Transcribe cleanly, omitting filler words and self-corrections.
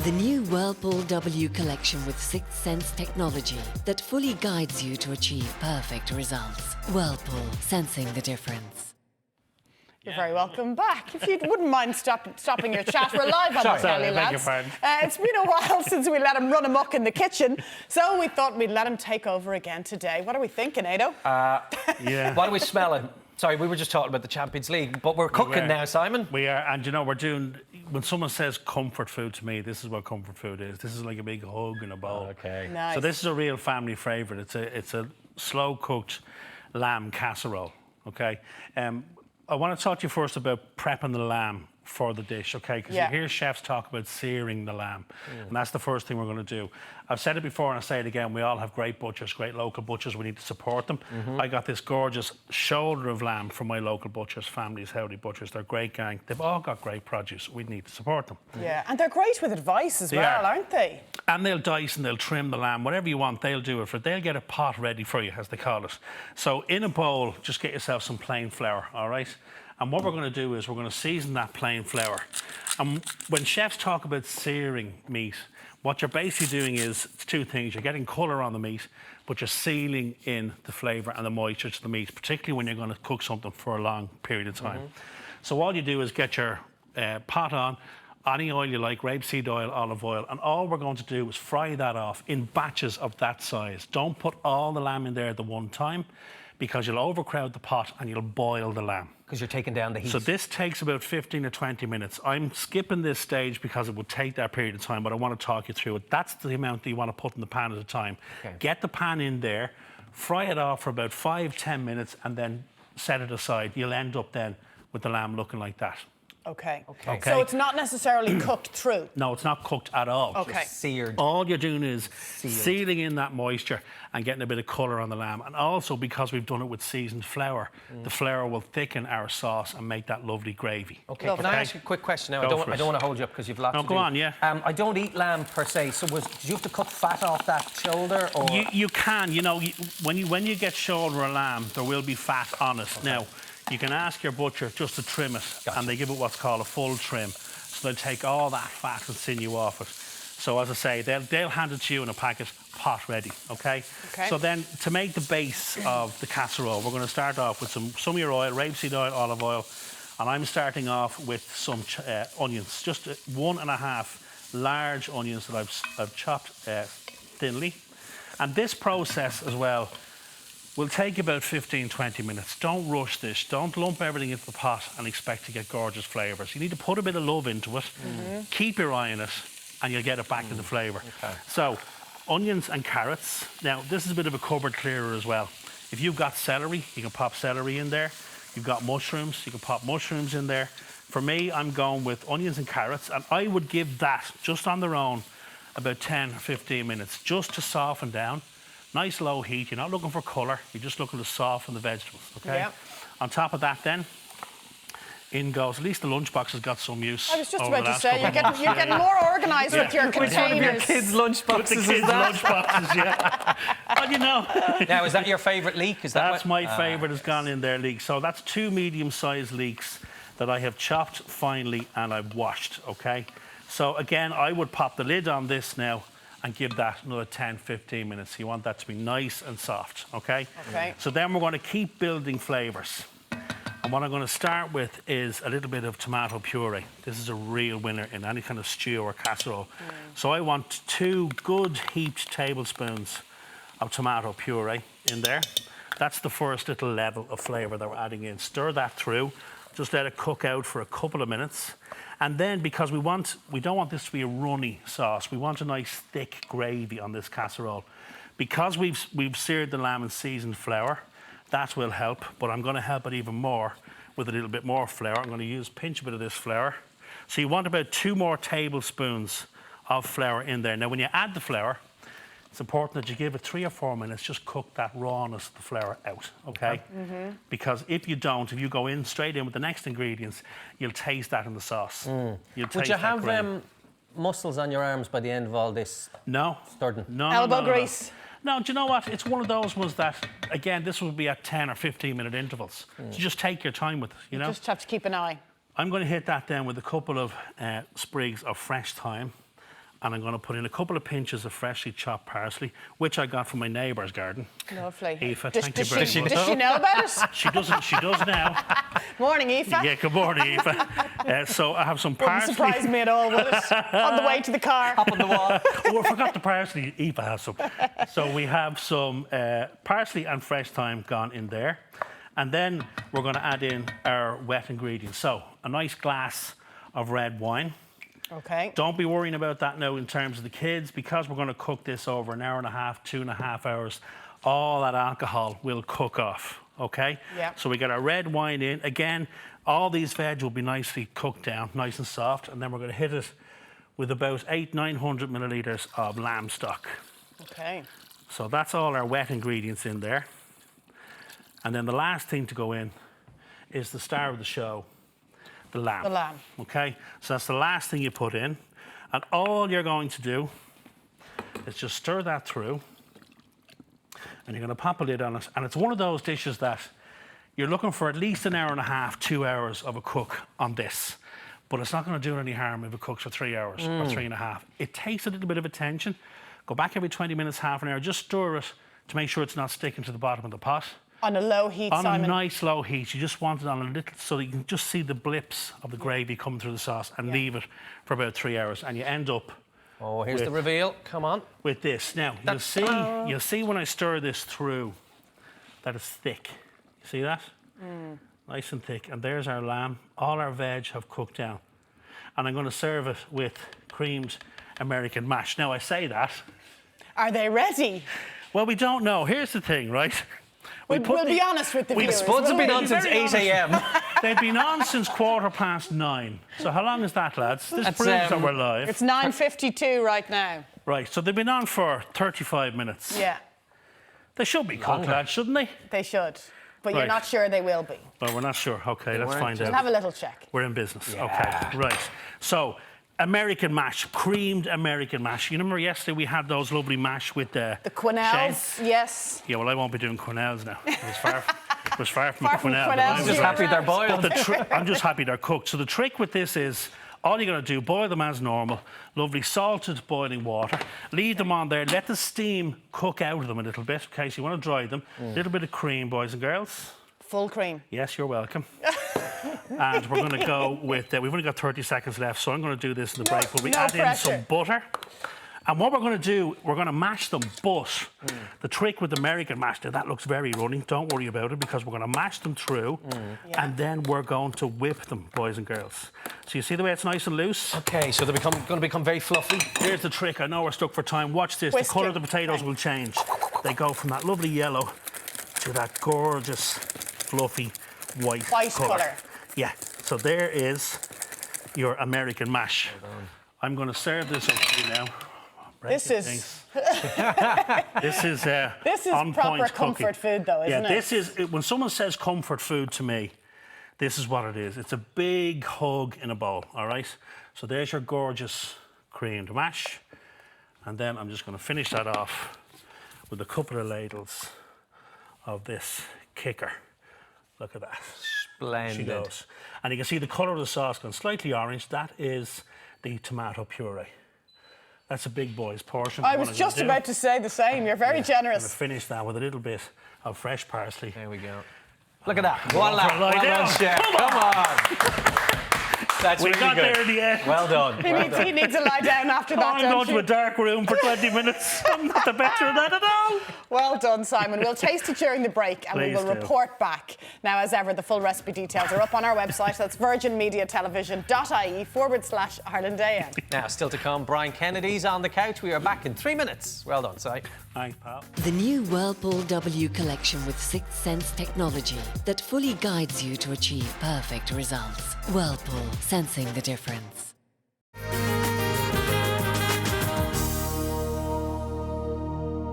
The new Whirlpool W collection with Sixth Sense technology that fully guides you to achieve perfect results. Whirlpool, sensing the difference. You're very welcome back. If you wouldn't mind stopping your chat, we're live on the telly, lads. It's been a while since we let him run amok in the kitchen, so we thought we'd let him take over again today. What are we thinking, Ado? Yeah. What are we smelling? Sorry, we were just talking about the Champions League, but we're cooking now, Simon. We are, and you know, we're doing... When someone says comfort food to me, this is what comfort food is. This is like a big hug in a bowl. Okay. Nice. So this is a real family favourite. It's a slow-cooked lamb casserole, OK? I want to talk to you first about prepping the lamb for the dish, OK? Because you hear chefs talk about searing the lamb, and that's the first thing we're going to do. I've said it before and I'll say it again, we all have great butchers, great local butchers, we need to support them. I got this gorgeous shoulder of lamb from my local butchers, Family's Howdy Butchers. They're a great gang. They've all got great produce. We need to support them. Yeah, and they're great with advice as well, aren't they? And they'll dice and they'll trim the lamb, whatever you want, they'll do it for. They'll get a pot ready for you, as they call it. So in a bowl, just get yourself some plain flour, all right? And what we're going to do is we're going to season that plain flour. And when chefs talk about searing meat, what you're basically doing is two things. You're getting colour on the meat, but you're sealing in the flavour and the moisture to the meat, particularly when you're going to cook something for a long period of time. So all you do is get your pot on, any oil you like, rapeseed oil, olive oil, and all we're going to do is fry that off in batches of that size. Don't put all the lamb in there at the one time, because you'll overcrowd the pot and you'll boil the lamb. Because you're taking down the heat. So this takes about 15 or 20 minutes. I'm skipping this stage because it would take that period of time, but I want to talk you through it. That's the amount that you want to put in the pan at a time. Okay. Get the pan in there, fry it off for about 5-10 minutes, and then set it aside. You'll end up then with the lamb looking like that. Okay. So it's not necessarily cooked through? No, it's not cooked at all. Okay. Just seared. All you're doing is sealing in that moisture and getting a bit of colour on the lamb. And also, because we've done it with seasoned flour, the flour will thicken our sauce and make that lovely gravy. Okay, can I ask you a quick question now? I don't want to hold you up because you've lots to do. No, go on, yeah. I don't eat lamb per se, so did you have to cut fat off that shoulder? Or? You can, you know, when you get shoulder of lamb, there will be fat on it. Okay. Now, you can ask your butcher just to trim it, and they give it what's called a full trim. So they'll take all that fat and sinew off it. So as I say, they'll hand it to you in a packet, pot ready, OK? So then, to make the base of the casserole, we're going to start off with some of your oil, rapeseed oil, olive oil, and I'm starting off with some onions, just 1.5 large onions that I've chopped thinly. And this process as well will take about 15-20 minutes. Don't rush this. Don't lump everything into the pot and expect to get gorgeous flavours. You need to put a bit of love into it, keep your eye on it, and you'll get it back in the flavour. Okay. So, onions and carrots. Now, this is a bit of a cupboard clearer as well. If you've got celery, you can pop celery in there. You've got mushrooms, you can pop mushrooms in there. For me, I'm going with onions and carrots, and I would give that, just on their own, about 10 or 15 minutes, just to soften down. Nice low heat. You're not looking for colour. You're just looking to soften the vegetables, OK? Yep. On top of that then, in goes, at least the lunchbox has got some use. I was just about to say, you're getting more organised with your containers. Which one of your kids' lunchboxes with the kids' lunchboxes, yeah. Well, you know. Now, is that your favourite leek? That's my favourite has gone in there, leek. So that's 2 medium-sized leeks that I have chopped finely and I've washed, OK? So, again, I would pop the lid on this now and give that another 10-15 minutes. You want that to be nice and soft, OK? OK. So then we're going to keep building flavours. And what I'm going to start with is a little bit of tomato puree. This is a real winner in any kind of stew or casserole. So I want 2 good heaped tablespoons of tomato puree in there. That's the first little level of flavour that we're adding in. Stir that through. Just let it cook out for a couple of minutes. And then, because we don't want this to be a runny sauce, we want a nice thick gravy on this casserole. Because we've seared the lamb in seasoned flour, that will help, but I'm going to help it even more with a little bit more flour. I'm going to pinch a bit of this flour. So you want about 2 more tablespoons of flour in there. Now, when you add the flour, it's important that you give it 3 or 4 minutes, just cook that rawness of the flour out, OK? Because if you don't, if you go in straight in with the next ingredients, you'll taste that in the sauce. Would you have muscles on your arms by the end of all this? No. Sturden? No. Elbow grease? No, do you know what? It's one of those ones that, again, this will be at 10 or 15-minute intervals. So just take your time with it, you know? Just have to keep an eye. I'm going to hit that then with a couple of sprigs of fresh thyme. And I'm going to put in a couple of pinches of freshly chopped parsley, which I got from my neighbour's garden. Lovely. Aoife, thank you very much. Does she know about it? She does now. Morning, Aoife. Yeah, good morning, Aoife. So I have some parsley. Wouldn't surprise me at all, would it? On the way to the car. Up on the wall. Oh, I forgot the parsley. Aoife has some. So we have some parsley and fresh thyme gone in there. And then we're going to add in our wet ingredients. So a nice glass of red wine. Okay. Don't be worrying about that now in terms of the kids, because we're going to cook this over an hour and a half, 2.5 hours. All that alcohol will cook off, okay? Yeah. So we got our red wine in. Again, all these veg will be nicely cooked down, nice and soft, and then we're going to hit it with about 900 millilitres of lamb stock. Okay. So that's all our wet ingredients in there. And then the last thing to go in is the star of the show, the lamb. The lamb. Okay, so that's the last thing you put in. And all you're going to do is just stir that through. And you're going to pop a lid on it. And it's one of those dishes that you're looking for at least an hour and a half, 2 hours of a cook on this. But it's not going to do any harm if it cooks for 3 hours or 3.5. It takes a little bit of attention. Go back every 20 minutes, half an hour. Just stir it to make sure it's not sticking to the bottom of the pot. On a low heat, Simon? On a nice low heat. You just want it on a little, so that you can just see the blips of the gravy coming through the sauce, and leave it for about 3 hours. And you end up... Oh, here's the reveal. Come on. With this. Now, you'll see when I stir this through that it's thick. You see that? Nice and thick. And there's our lamb. All our veg have cooked down. And I'm going to serve it with creamed American mash. Now, I say that... Are they ready? Well, we don't know. Here's the thing, right? We'll be honest with the viewers. The spuds have been on since 8 a.m. They've been on since 9:15. So how long is that, lads? This proves that we're live. It's 9:52 right now. Right, so they've been on for 35 minutes. Yeah. They should be cooked, lads, shouldn't they? They should. But you're not sure they will be. Well, we're not sure. OK, let's find out. We'll have a little check. We're in business. Yeah. OK, right. So, American mash, creamed American mash. You remember yesterday we had those lovely mash with the quenelles, yes. Yeah, well, I won't be doing quenelles now. It was far from Far from quenelle. quenelles. I'm just happy they're boiled. I'm just happy they're cooked. So the trick with this is, all you're going to do, boil them as normal, lovely salted boiling water, leave them on there, let the steam cook out of them a little bit, okay, so you want to dry them. A little bit of cream, boys and girls. Full cream. Yes, you're welcome. And we're going to go with, we've only got 30 seconds left, so I'm going to do this in the break. We'll be add in some butter. And what we're going to do, we're going to mash them, but the trick with American mash, now that looks very runny, don't worry about it, because we're going to mash them through, and then we're going to whip them, boys and girls. So you see the way it's nice and loose? OK, so they're going to become very fluffy. Here's the trick. I know we're stuck for time. Watch this. The colour of the potatoes will change. They go from that lovely yellow to that gorgeous, fluffy white colour. Yeah. So there is your American mash. I'm going to serve this up to you now. This is on proper point comfort cooking. food, though, isn't it? Yeah, this is when someone says comfort food to me. This is what it is. It's a big hug in a bowl. All right. So there's your gorgeous creamed mash, and then I'm just going to finish that off with a couple of ladles of this kicker. Look at that. Splendid. She goes. And you can see the colour of the sauce gone slightly orange. That is the tomato puree. That's a big boy's portion. I was just about to say the same. You're very generous. I'm going to finish that with a little bit of fresh parsley. There we go. Look at that. Well done, chef. Come on. That's we really got good. there in the end. Well done. He needs to lie down after that. I'm going to a dark room for 20 minutes. I'm not the better of that at all. Well done, Simon. We'll taste it during the break and we will report back. Now, as ever, the full recipe details are up on our website. That's virginmediatelevision.ie/Ireland AM. Now, still to come, Brian Kennedy's on the couch. We are back in 3 minutes. Well done, Si. Thanks, pal. The new Whirlpool W collection with 6th Sense technology that fully guides you to achieve perfect results. Whirlpool, sensing the difference.